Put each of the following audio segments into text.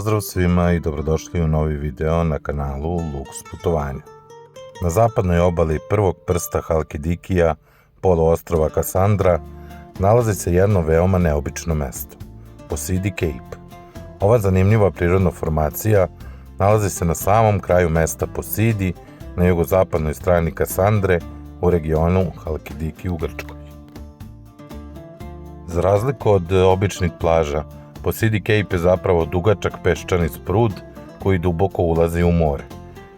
Pozdrav svima i dobrodošli u novi video na kanalu Luks putovanja. Na zapadnoj obali prvog prsta Halkidikija, poluostrva Kasandra, nalazi se jedno veoma neobično mesto, Posidi Cape. Ova zanimljiva prirodna formacija nalazi se na samom kraju mesta Posidi, na jugozapadnoj strani Kasandre, u regionu Halkidiki u Grčkoj. Za razliku od običnih plaža, Posidi Cape je zapravo dugačak peščani sprud koji duboko ulazi u more.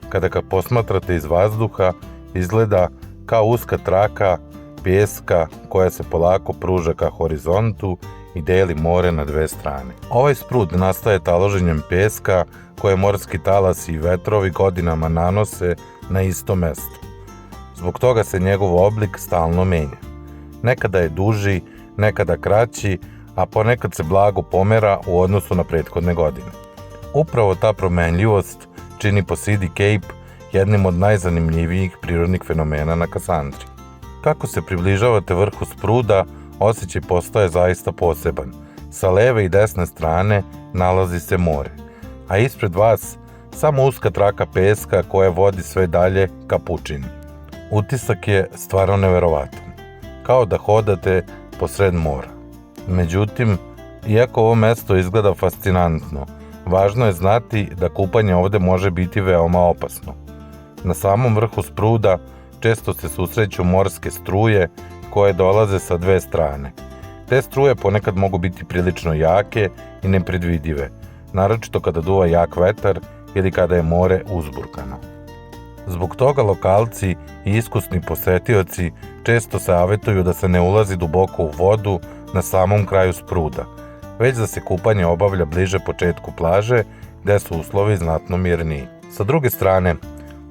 Kada ga posmatrate iz vazduha, izgleda kao uska traka pijeska koja se polako pruža ka horizontu i deli more na dve strane. Ovaj sprud nastaje taloženjem pijeska koje morski talasi i vetrovi godinama nanose na isto mesto. Zbog toga se njegov oblik stalno menja. Nekada je duži, nekada kraći, a ponekad se blago pomera u odnosu na prethodne godine. Upravo ta promenljivost čini Posidi Cape jednim od najzanimljivijih prirodnih fenomena na Kasandri. Kako se približavate vrhu spruda, osjećaj postaje zaista poseban. Sa leve i desne strane nalazi se more, a ispred vas samo uska traka peska koja vodi sve dalje ka pučini. Utisak je stvarno neverovatan, kao da hodate posred mora. Međutim, iako ovo mesto izgleda fascinantno, važno je znati da kupanje ovde može biti veoma opasno. Na samom vrhu spruda često se susreću morske struje koje dolaze sa dve strane. Te struje ponekad mogu biti prilično jake i nepredvidive, naročito kada duva jak vetar ili kada je more uzburkano. Zbog toga lokalci i iskusni posetioci često savetuju da se ne ulazi duboko u vodu na samom kraju spruda, već da se kupanje obavlja bliže početku plaže gde su uslovi znatno mirniji. Sa druge strane,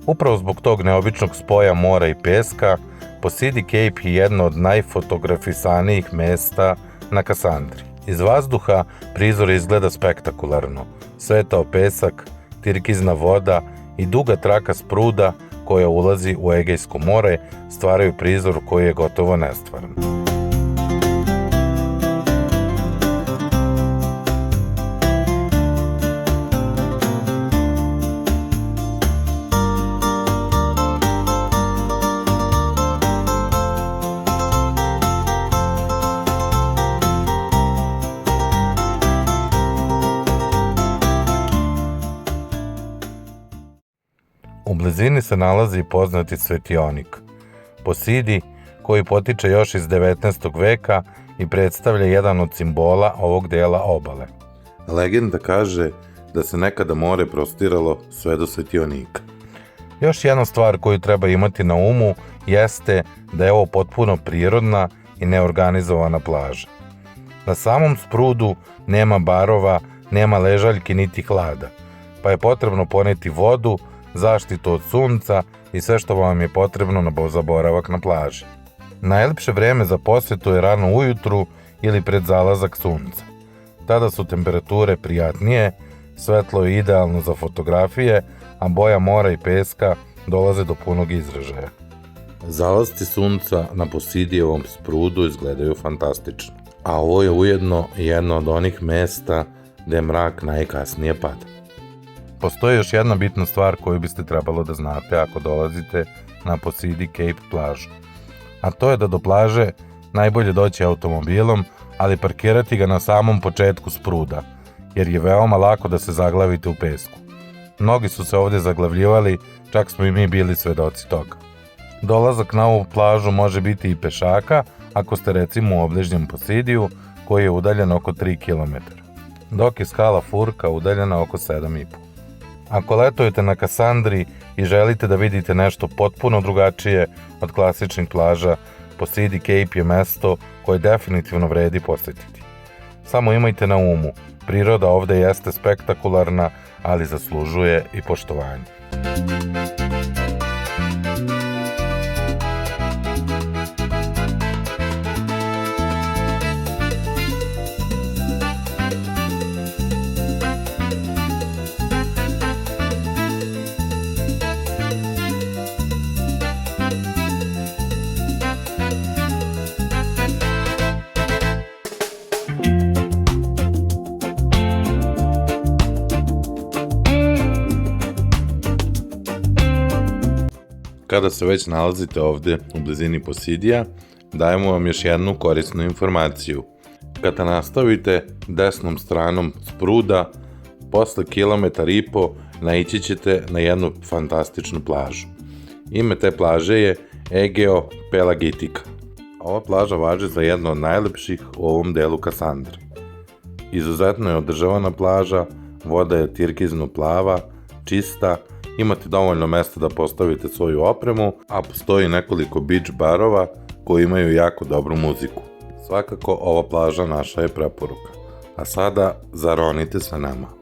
upravo zbog tog neobičnog spoja mora i peska, Posidi Cape je jedno od najfotografisanijih mesta na Kasandri. Iz vazduha prizor izgleda spektakularno. Svetao pesak, tirkizna voda i duga traka spruda koja ulazi u Egejsko more stvaraju prizor koji je gotovo nestvaran. U blizini se nalazi poznati svetionik, Posidi, koji potiče još iz 19. veka i predstavlja jedan od simbola ovog dela obale. Legenda kaže da se nekada more prostiralo sve do svetionika. Još jedna stvar koju treba imati na umu jeste da je ovo potpuno prirodna i neorganizovana plaža. Na samom sprudu nema barova, nema ležaljki niti hlada, pa je potrebno poneti vodu, zaštitu od sunca i sve što vam je potrebno za boravak na plaži. Najlepše vreme za posjetu je rano ujutru ili pred zalazak sunca. Tada su temperature prijatnije, svetlo je idealno za fotografije, a boja mora i peska dolaze do punog izražaja. Zalasci sunca na Posidijevom sprudu izgledaju fantastično, a ovo je ujedno jedno od onih mesta gde mrak najkasnije pada. Postoji još jedna bitna stvar koju biste trebalo da znate ako dolazite na Posidi Cape plažu. A to je da do plaže najbolje doći automobilom, ali parkirati ga na samom početku spruda, jer je veoma lako da se zaglavite u pesku. Mnogi su se ovdje zaglavljivali, čak smo i mi bili svedoci toga. Dolazak na ovu plažu može biti i pešaka, ako ste recimo u obližnjem Posidiju, koji je udaljen oko 3 km, dok je skala Furka udaljena oko 7,5. Ako letujete na Kasandri i želite da vidite nešto potpuno drugačije od klasičnih plaža, Posidi Cape je mesto koje definitivno vredi posjetiti. Samo imajte na umu, priroda ovde jeste spektakularna, ali zaslužuje i poštovanje. Kada se već nalazite ovdje u blizini Posidija, dajemo vam još jednu korisnu informaciju. Kada nastavite desnom stranom spruda, posle 1,5 km naići ćete na jednu fantastičnu plažu. Ime te plaže je Egeo Pelagitika. Ova plaža važi za jednu od najlepših u ovom delu Kasandre. Izuzetno je održavana plaža, voda je tirkizno plava, čista, imate dovoljno mesta da postavite svoju opremu, a postoji nekoliko beach barova koji imaju jako dobru muziku. Svakako ova plaža naša je preporuka. A sada zaronite sa nama.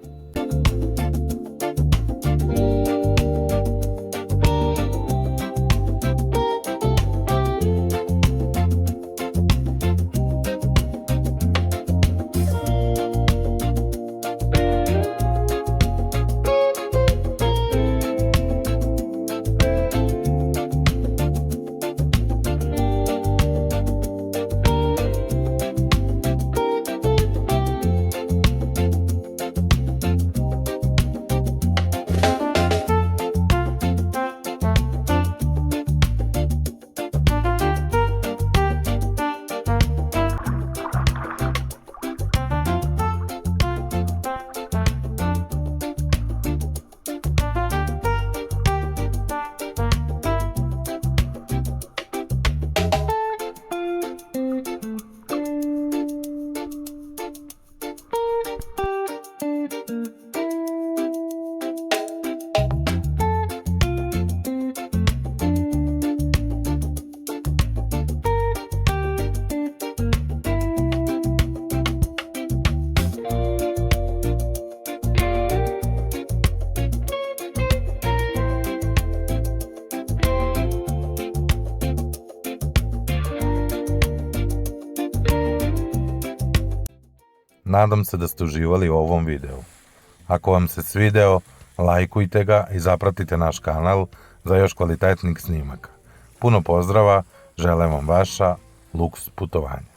Nadam se da ste uživali u ovom videu. Ako vam se svideo, lajkujte ga i zapratite naš kanal za još kvalitetnih snimaka. Puno pozdrava, želim vam vaša Luks putovanja.